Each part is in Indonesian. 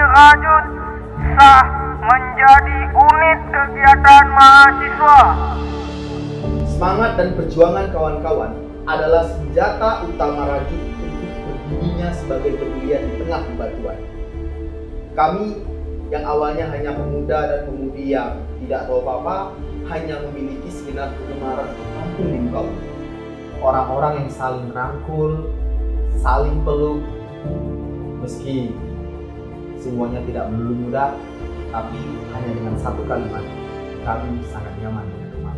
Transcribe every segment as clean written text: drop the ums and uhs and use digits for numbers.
Rajut sah menjadi unit kegiatan mahasiswa. Semangat dan perjuangan kawan-kawan adalah senjata utama Rajut untuk berdirinya sebagai pegiliran di tengah bebatuan. Kami yang awalnya hanya pemuda dan pemudi yang tidak tahu apa-apa, hanya memiliki segenap kegemaran tertampung di muka bumi. Orang-orang yang saling rangkul, saling peluk, meski semuanya tidak melulu mudah, tapi hanya dengan satu kalimat, kami sangat nyaman dengan teman.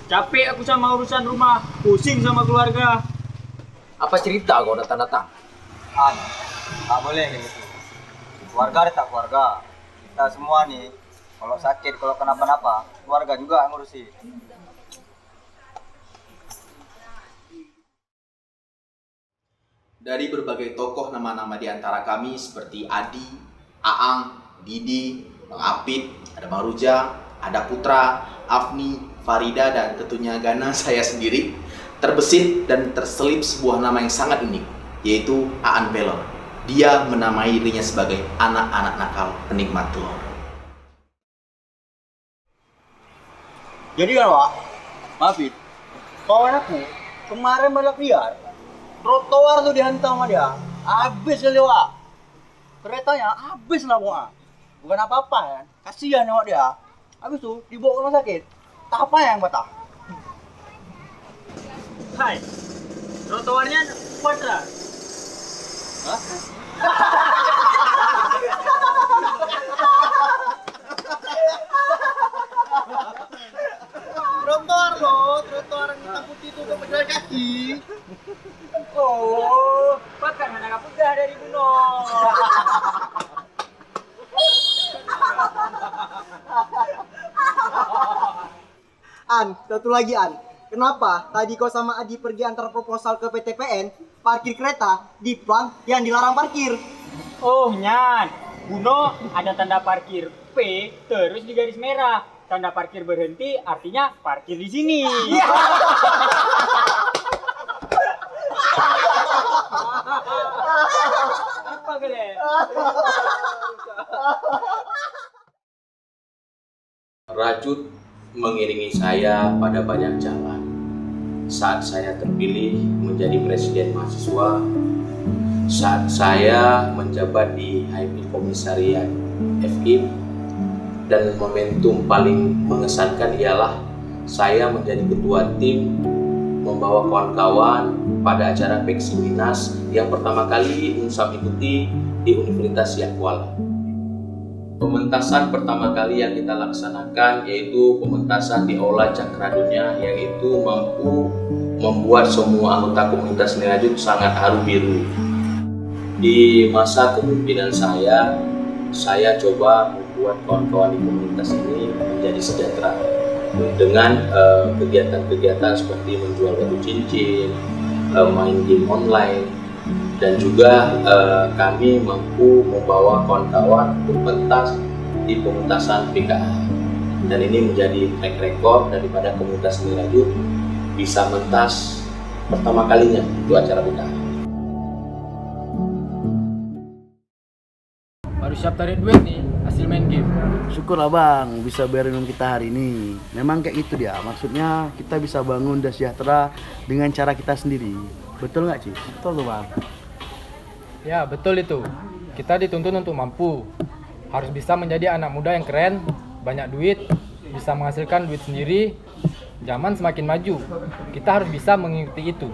Capek aku sama urusan rumah, pusing sama keluarga. Apa cerita kau datang-datang? Nggak boleh kayak gitu. Keluarga ada tak keluarga. Kita semua nih, kalau sakit, kalau kenapa-napa, keluarga juga yang ngurusi. Dari berbagai tokoh nama-nama di antara kami seperti Adi, Aang, Didi, Bang Apit, ada Bang Ruja, ada Putra, Afni, Farida, dan tentunya Gana, saya sendiri, terbesit dan terselip sebuah nama yang sangat unik, yaitu Aan Pelor. Dia menamai dirinya sebagai anak-anak nakal penikmat telur. Jadi kan Wak, maafin, kawan aku kemarin balap liar, trotoar tuh dihantam sama dia, habis kali Wak. Keretanya habis lah Wak. Bukan apa-apa ya, kasihan Wak dia. Habis tuh dibawa ke rumah sakit, apa yang patah? Hai, trotoarnya kuadrat. Hah? Trotoar loh, trotoar yang hitam putih itu untuk berjalan kaki. Oh, bahkan anak putih dari gunung. An, satu lagi An. Kenapa tadi kau sama Adi pergi antar proposal ke PTPN, parkir kereta di plang yang dilarang parkir? Oh, Nyan. Buno ada tanda parkir P terus di garis merah. Tanda parkir berhenti artinya parkir di sini. Apa gede? Rajut mengiringi saya pada banyak jalan. Saat saya terpilih menjadi presiden mahasiswa, saat saya menjabat di HMI Komisariat FIM, dan momentum paling mengesankan ialah saya menjadi ketua tim membawa kawan-kawan pada acara Peksiminas yang pertama kali Unsam ikuti di Universitas Yahkuala. Pementasan pertama kali yang kita laksanakan yaitu pementasan di Aula Cakradunya, yaitu mampu membuat semua anggota komunitas seni Rajut sangat haru biru. Di masa kepemimpinan saya coba membuat kawan-kawan di komunitas ini menjadi sejahtera dengan kegiatan-kegiatan seperti menjual batu cincin, main game online, dan juga kami mampu membawa kawan-kawan berpentas di pementasan PKA, dan ini menjadi track record daripada komunitas seni Rajut bisa mentas pertama kalinya untuk acara PKA. Baru siap tarik duit nih, hasil main game. Syukurlah Bang, bisa bayar minum kita hari ini. Memang kayak gitu dia, maksudnya kita bisa bangun dan sejahtera dengan cara kita sendiri. Betul nggak Ci? Betul tuh Bang. Ya, betul itu. Kita dituntun untuk mampu. Harus bisa menjadi anak muda yang keren, banyak duit, bisa menghasilkan duit sendiri. Zaman semakin maju, kita harus bisa mengikuti itu.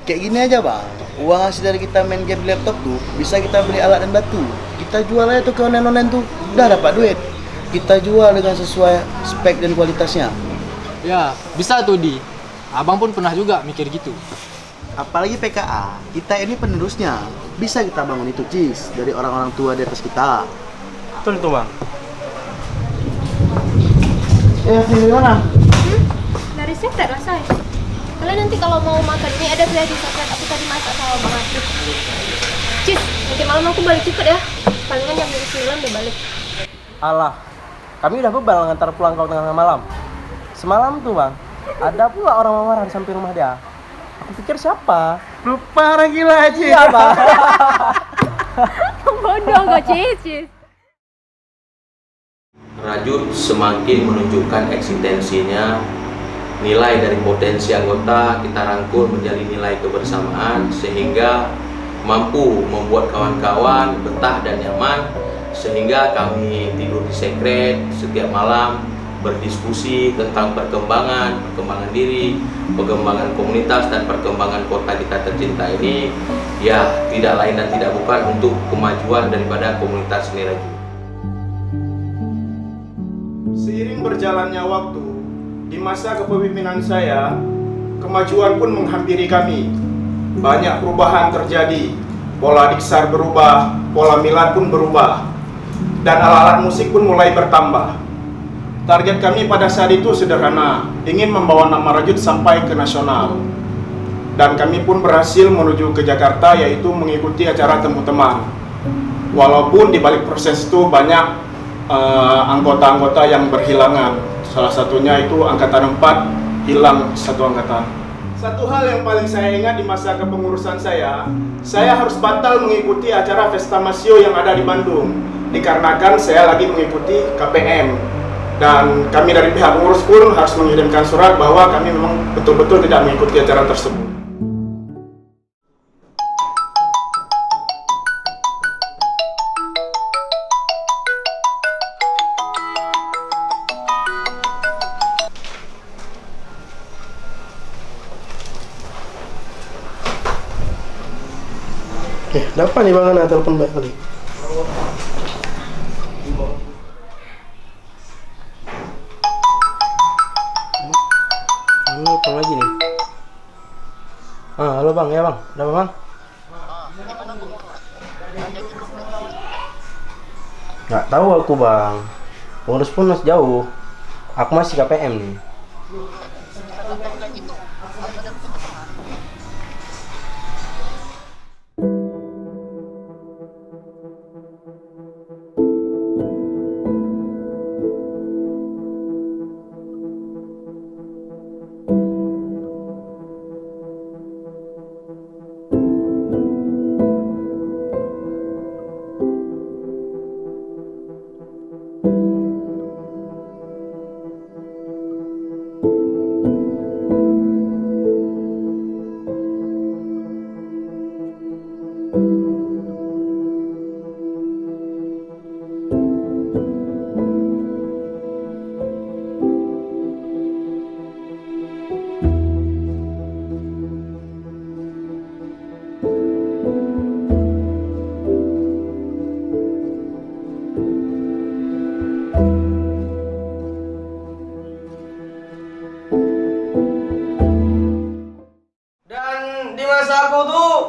Kayak gini aja Bang, uang hasil dari kita main game di laptop tuh bisa kita beli alat dan batu. Kita jual aja tuh ke online-online tuh, udah dapat duit. Kita jual dengan sesuai spek dan kualitasnya. Ya, bisa tuh Di. Abang pun pernah juga mikir gitu. Apalagi PKA, kita ini penerusnya. Bisa kita bangun itu Cis, dari orang-orang tua di atas kita. Betul itu Bang. Ini mana? Dari saya tak rasa ya. Kalian nanti kalau mau makan ini ada kreatif coklat aku tadi masak sama Bang Afif. Cis, nanti malam aku balik cepet ya. Palingan jam 9 udah balik. Alah, kami udah bebal ngantar pulang kau tengah malam. Semalam tuh bang, ada pula orang mamaran sampai rumah dia. Aku pikir siapa? Lupa orang gila aja. Iya bang. Bodoh kok Cici. Rajut semakin menunjukkan eksistensinya. Nilai dari potensi anggota kita rangkul menjadi nilai kebersamaan sehingga mampu membuat kawan-kawan betah dan nyaman, sehingga kami tidur di sekret setiap malam berdiskusi tentang perkembangan diri, perkembangan komunitas dan perkembangan kota kita tercinta ini, ya tidak lain dan tidak bukan untuk kemajuan daripada komunitas seni Rajut. Seiring berjalannya waktu, di masa kepemimpinan saya, kemajuan pun menghampiri kami. Banyak perubahan terjadi, pola diksar berubah, pola milad pun berubah, dan alat-alat musik pun mulai bertambah. Target kami pada saat itu sederhana, ingin membawa nama Rajut sampai ke nasional. Dan kami pun berhasil menuju ke Jakarta, yaitu mengikuti acara Temu Teman. Walaupun di balik proses itu banyak anggota-anggota yang berhilangan. Salah satunya itu angkatan 4 hilang satu angkatan. Satu hal yang paling saya ingat di masa kepengurusan saya harus batal mengikuti acara Festa Masio yang ada di Bandung, dikarenakan saya lagi mengikuti KPM. Dan kami dari pihak pengurus pun harus mengirimkan surat bahwa kami memang betul-betul tidak mengikuti acara tersebut. Dapat nih bang Ana telepon banyak kali. Ini apa lagi nih? Halo bang, ya bang, ada apa bang? Nggak tahu aku bang, pengurus pun masih jauh. Aku masih KPM nih.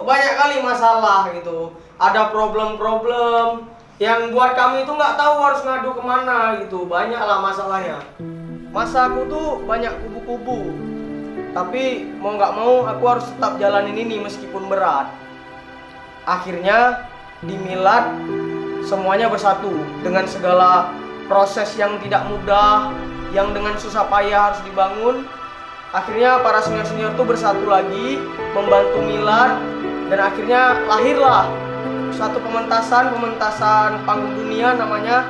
banyak kali masalah gitu, ada problem-problem yang buat kami itu nggak tahu harus ngadu kemana gitu, banyaklah masalahnya. Masa aku tuh banyak kubu-kubu, tapi mau nggak mau aku harus tetap jalanin ini meskipun berat. Akhirnya di Milad semuanya bersatu dengan segala proses yang tidak mudah, yang dengan susah payah harus dibangun. Akhirnya para senior-senior tuh bersatu lagi membantu Milad, dan akhirnya lahirlah satu pementasan panggung dunia namanya.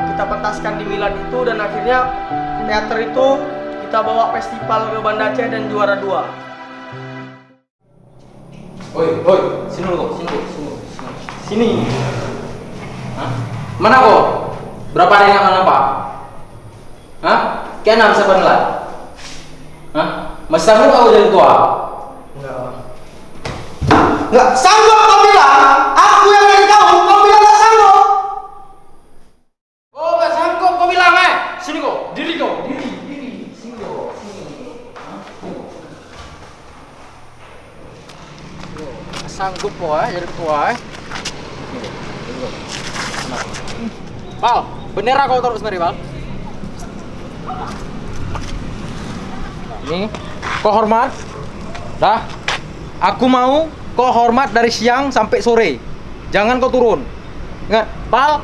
Kita pentaskan di Milad itu, dan akhirnya teater itu kita bawa festival ke Banda Aceh dan juara 2. Oi, sini dulu, sini. Hah? Mana kok? Berapa hari nggak nampak? Hah? Kena bisa penilai? Hah? Masih sanggup kau jadi tua? Nggak sanggup kau bilang? Aku yang main kau bilang nggak sanggup? Oh, nggak sanggup kau bilang Sini kau, diri kau, diri. Sini kau, sini. Sanggup kau jadi ketua Pal, bendera kau taruh sendiri, Pal. Ini, kau hormat. Dah, aku mau kau hormat dari siang sampai sore. Jangan kau turun. Ingat, Pal,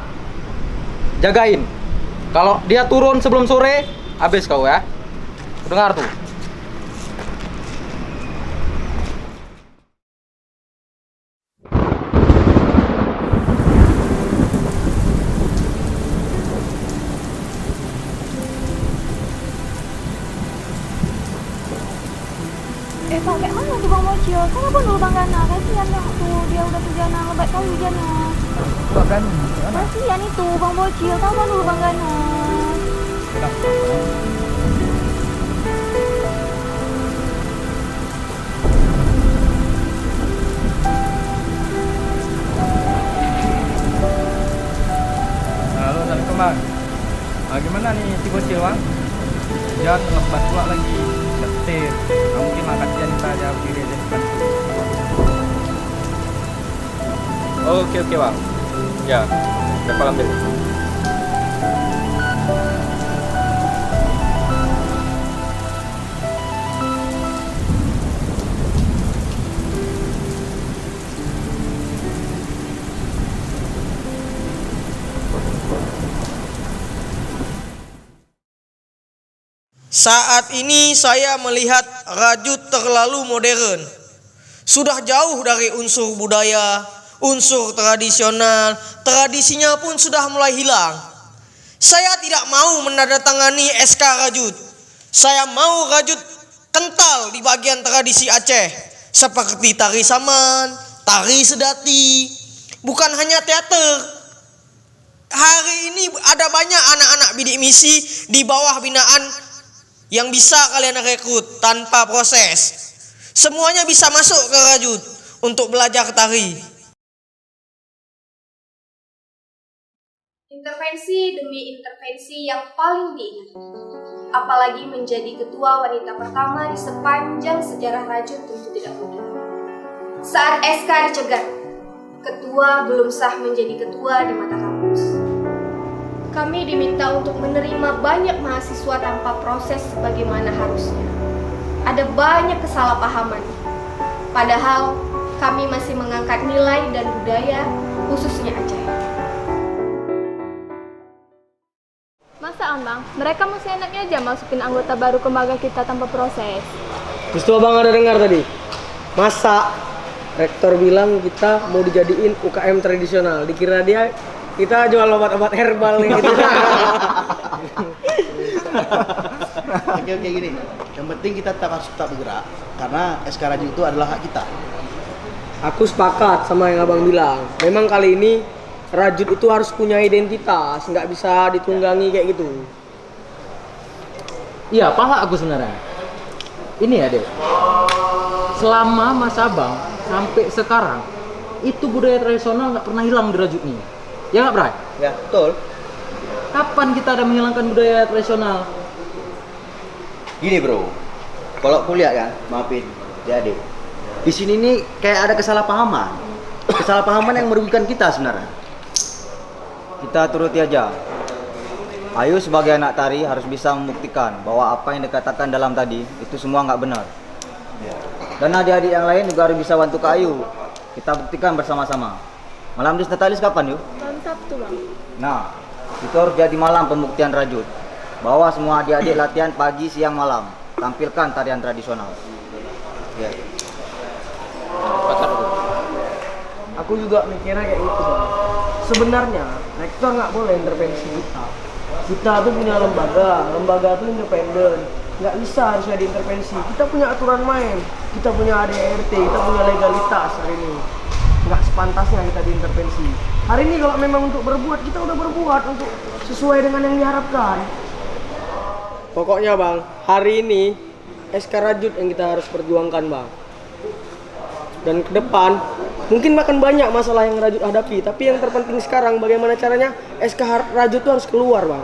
jagain. Kalau dia turun sebelum sore, habis kau ya. Dengar tuh. Bang, kayak mana tuh Bang Bocil? Kenapa dulu Bang Gana? Kasihan yang tuh, dia udah hujanan, lebat kali hujannya. Kasihan itu Bang Bocil, sama dulu Bang Gana. Halo, Assalamualaikum Bang. Gimana nih si Bocil Bang? Dia terlepas pula lagi. Setir. Mungkin makasih kita aja pilih aja bantu. Oke Bang. Ya, berapa ambil? Saat ini saya melihat Rajut terlalu modern. Sudah jauh dari unsur budaya, unsur tradisional, tradisinya pun sudah mulai hilang. Saya tidak mau menandatangani SK Rajut. Saya mau Rajut kental di bagian tradisi Aceh, seperti tari saman, tari sedati, bukan hanya teater. Hari ini ada banyak anak-anak bidik misi di bawah binaan yang bisa kalian rekrut tanpa proses. Semuanya bisa masuk ke Rajut untuk belajar tari. Intervensi demi intervensi yang paling diingat. Apalagi menjadi ketua wanita pertama di sepanjang sejarah Rajut tentu tidak mudah. Saat SK dicegat, ketua belum sah menjadi ketua di mata kampus. Kami diminta untuk menerima banyak mahasiswa tanpa proses sebagaimana harusnya. Ada banyak kesalahpahaman. Padahal kami masih mengangkat nilai dan budaya, khususnya Aceh. Masaan Bang, mereka masih enaknya aja masukin anggota baru ke lembaga kita tanpa proses. Justru Abang ada dengar tadi. Masa rektor bilang kita mau dijadiin UKM tradisional. Dikira dia kita jual obat-obat herbal nih gitu. Oke gini. Yang penting kita harus tetap bergerak karena SK Rajut itu adalah hak kita. Aku sepakat sama yang Abang bilang. Memang kali ini Rajut itu harus punya identitas, nggak bisa ditunggangi kayak gitu. Iya, paham aku sebenarnya. Ini ya, Dek. Selama Mas Abang sampai sekarang, itu budaya tradisional nggak pernah hilang di Rajut nih. Ya nggak, Bray? Ya, betul. Kapan kita ada menghilangkan budaya tradisional? Gini, Bro. Kalau kuliah kan, maafin, jadi di sini nih kayak ada kesalahpahaman. Kesalahpahaman yang merugikan kita sebenarnya. Kita turuti aja. Ayu sebagai anak tari harus bisa membuktikan bahwa apa yang dikatakan dalam tadi itu semua nggak benar. Dan adik-adik yang lain juga harus bisa bantu ke Ayu. Kita buktikan bersama-sama. Malam Disnatalis kapan yuk? Malam Sabtu Bang. Nah, itu harus jadi malam pembuktian Rajut. Bawa semua adik-adik latihan pagi, siang, malam. Tampilkan tarian tradisional. Ya. Aku juga mikirnya kayak gitu Bang. Sebenarnya rektor nggak boleh intervensi kita. Kita tuh punya lembaga tuh independen. Nggak bisa harusnya diintervensi. Kita punya aturan main, kita punya ADRT, kita punya legalitas hari ini. Nggak sepantasnya kita diintervensi. Hari ini kalau memang untuk berbuat, kita udah berbuat untuk sesuai dengan yang diharapkan. Pokoknya Bang, hari ini SK Rajut yang kita harus perjuangkan Bang. Dan ke depan, mungkin makan banyak masalah yang Rajut hadapi, tapi yang terpenting sekarang bagaimana caranya SK Rajut itu harus keluar Bang.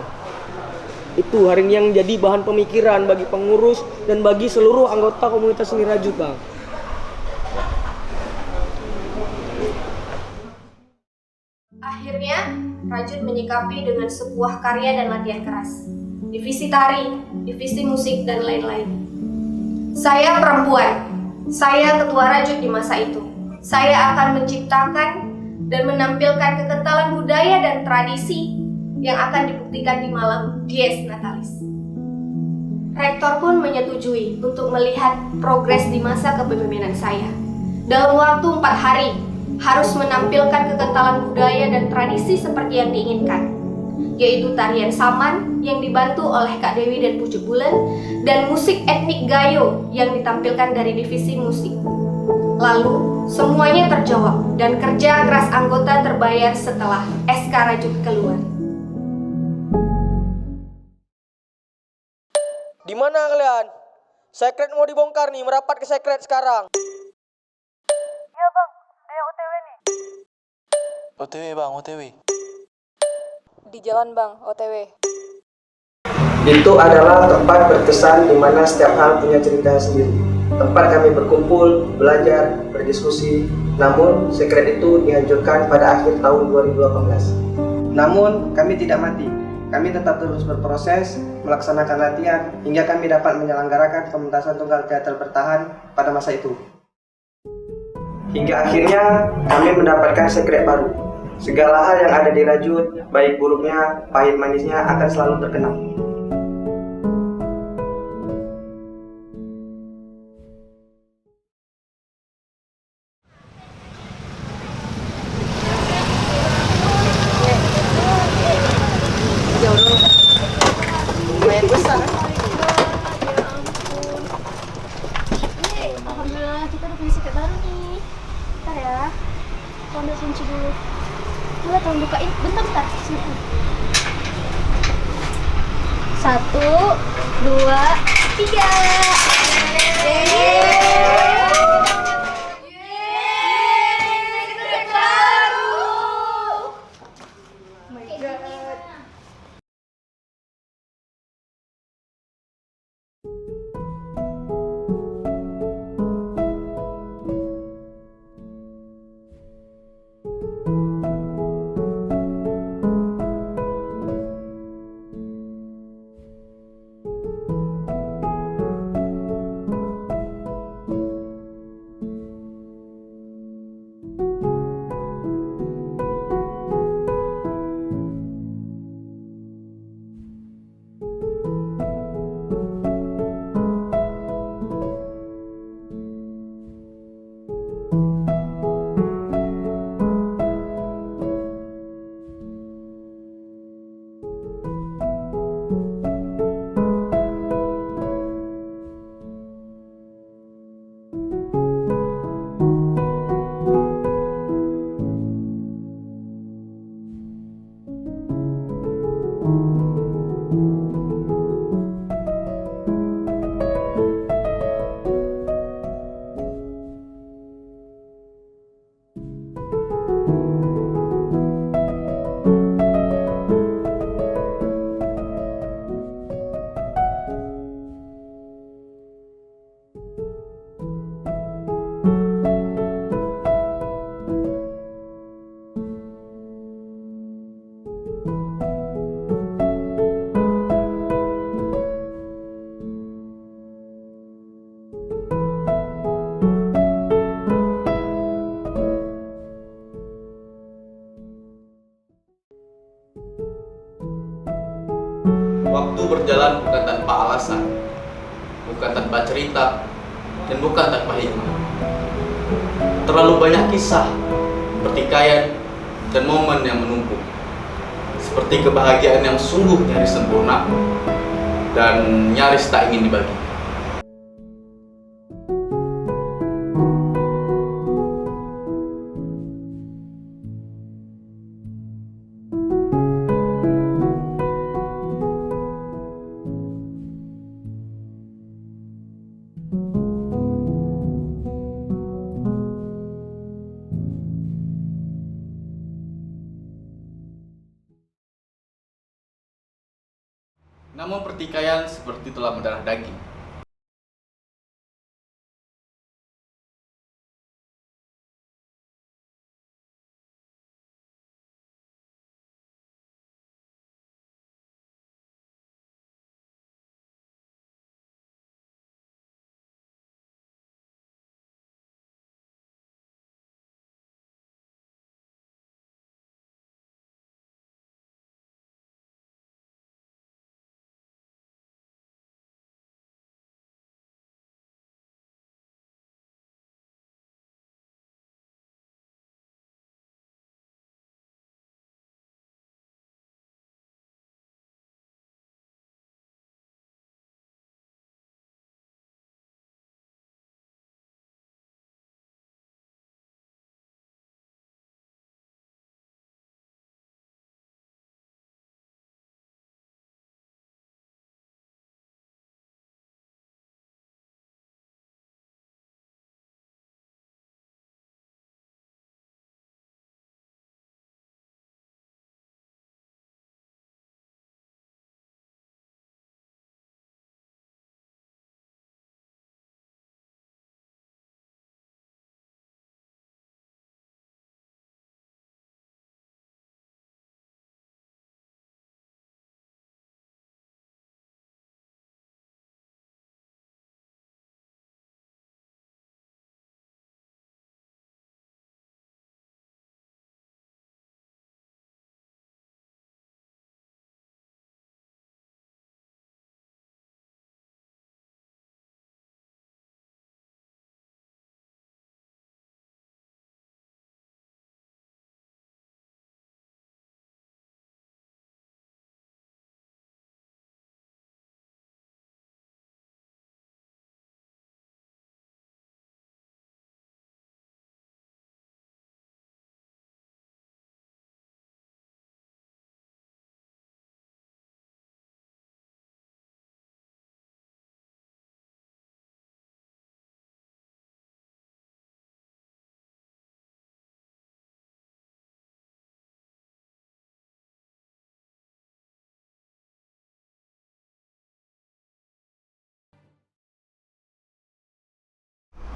Itu hari ini yang jadi bahan pemikiran bagi pengurus dan bagi seluruh anggota komunitas seni Rajut Bang. Akhirnya, Rajut menyikapi dengan sebuah karya dan latihan keras. Divisi tari, divisi musik, dan lain-lain. Saya perempuan. Saya ketua Rajut di masa itu. Saya akan menciptakan dan menampilkan kekentalan budaya dan tradisi yang akan dibuktikan di malam Dies Natalis. Rektor pun menyetujui untuk melihat progres di masa kepemimpinan saya. Dalam waktu 4 hari, harus menampilkan kekentalan budaya dan tradisi seperti yang diinginkan, yaitu tarian saman yang dibantu oleh Kak Dewi dan Pucuk Bulan, dan musik etnik Gayo yang ditampilkan dari divisi musik. Lalu, semuanya terjawab dan kerja keras anggota terbayar setelah SK Rajut keluar. Di mana kalian? Sekret mau dibongkar nih, merapat ke sekret sekarang. Ya bang, ada yang OTW nih. OTW bang, OTW. Di jalan bang, OTW. Itu adalah tempat berkesan di mana setiap hal punya cerita sendiri. Tempat kami berkumpul, belajar, berdiskusi. Namun, sekret itu dihancurkan pada akhir tahun 2018. Namun, kami tidak mati. Kami tetap terus berproses, melaksanakan latihan, hingga kami dapat menyelenggarakan pementasan tunggal teater bertahan pada masa itu. Hingga akhirnya, kami mendapatkan sekret baru. Segala hal yang ada di Rajut, baik buruknya, pahit manisnya, akan selalu terkenang. Lumayan besar. Alhamdulillah kita udah punya sekret baru nih. Bentar ya, aku ambil kunci dulu. Coba tolong bukain, bentar. Sini. 1, 2, 3. Waktu berjalan bukan tanpa alasan, bukan tanpa cerita, dan bukan tanpa hikmah. Terlalu banyak kisah, pertikaian, dan momen yang menumpuk. Seperti kebahagiaan yang sungguh nyaris sempurna dan nyaris tak ingin dibagi. Namun pertikaian seperti tulang mendarah daging.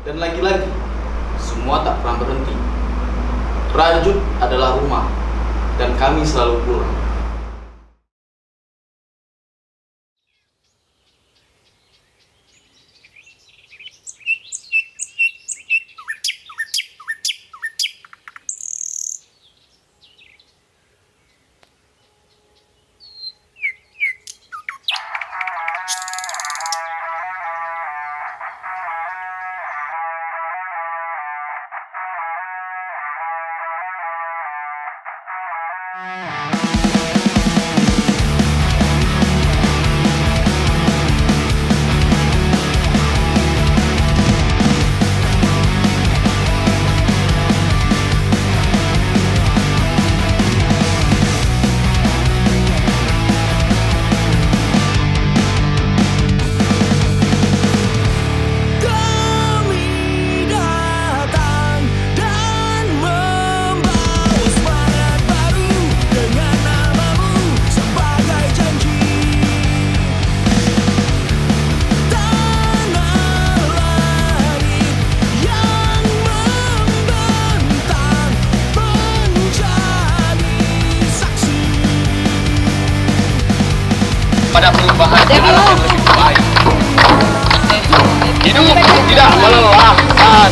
Dan lagi-lagi, semua tak pernah berhenti. Rajut adalah rumah, dan kami selalu pulang. Pada perubahan ke arah yang lebih baik. Hidup tidak melelahkan.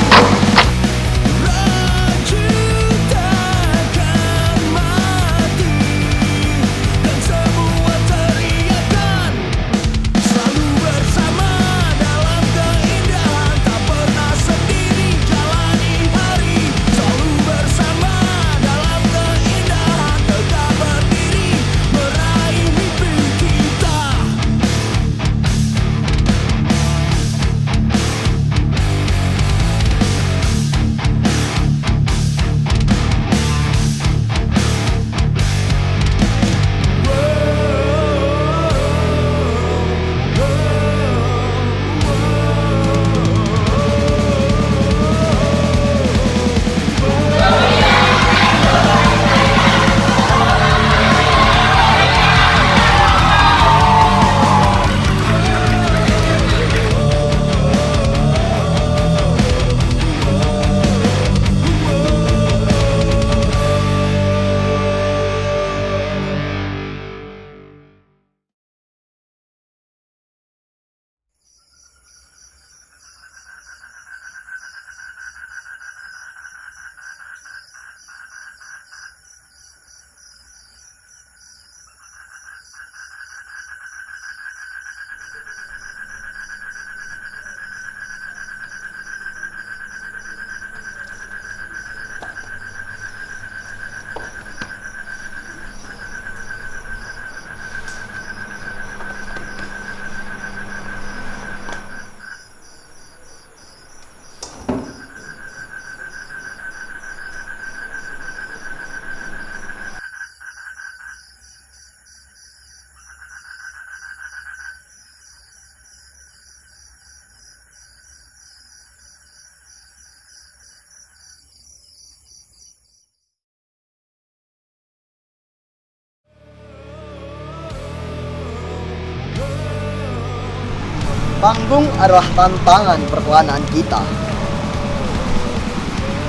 Panggung adalah tantangan perlawanan kita.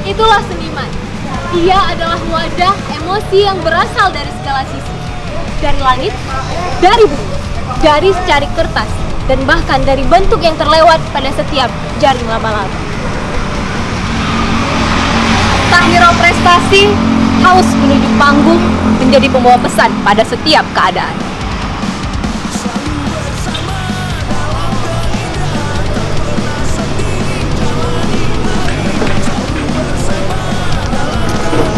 Itulah seniman. Dia adalah wadah emosi yang berasal dari segala sisi. Dari langit, dari bumi, dari secarik kertas, dan bahkan dari bentuk yang terlewat pada setiap jaring laba-laba. Tak hero prestasi, haus menuju panggung menjadi pembawa pesan pada setiap keadaan.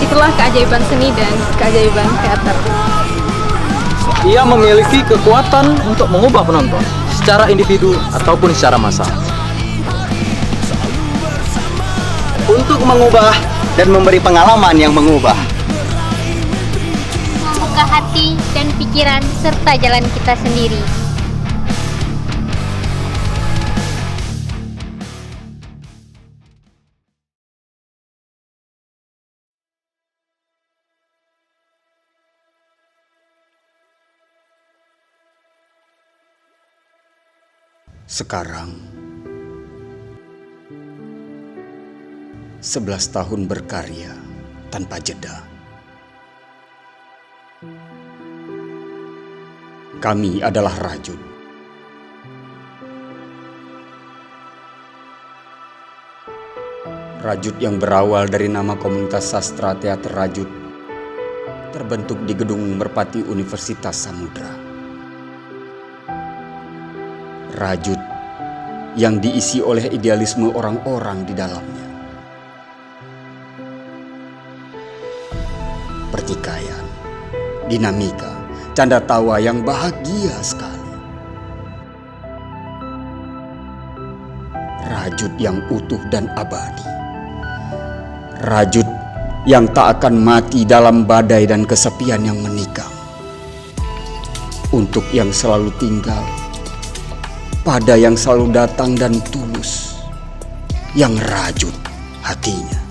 Itulah keajaiban seni dan keajaiban teater. Ia memiliki kekuatan untuk mengubah penonton secara individu ataupun secara massal. Untuk mengubah dan memberi pengalaman yang mengubah. Membuka hati dan pikiran serta jalan kita sendiri. Sekarang 11 tahun berkarya tanpa jeda. Kami adalah Rajut. Rajut yang berawal dari nama komunitas sastra teater Rajut, terbentuk di gedung Merpati Universitas Samudra. Rajut yang diisi oleh idealisme orang-orang di dalamnya. Pertikaian, dinamika, canda tawa yang bahagia sekali. Rajut yang utuh dan abadi. Rajut yang tak akan mati dalam badai dan kesepian yang menikam. Untuk yang selalu tinggal, pada yang selalu datang dan tulus, yang rajut hatinya.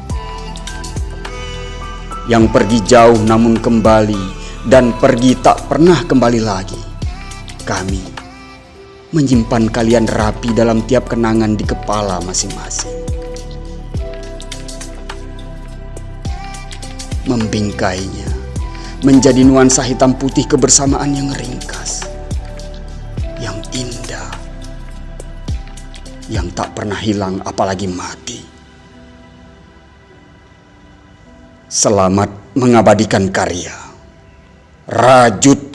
Yang pergi jauh namun kembali, dan pergi tak pernah kembali lagi. Kami menyimpan kalian rapi dalam tiap kenangan di kepala masing-masing. Membingkainya menjadi nuansa hitam putih kebersamaan yang ringkas, yang indah, yang tak pernah hilang apalagi mati. Selamat mengabadikan karya. Rajut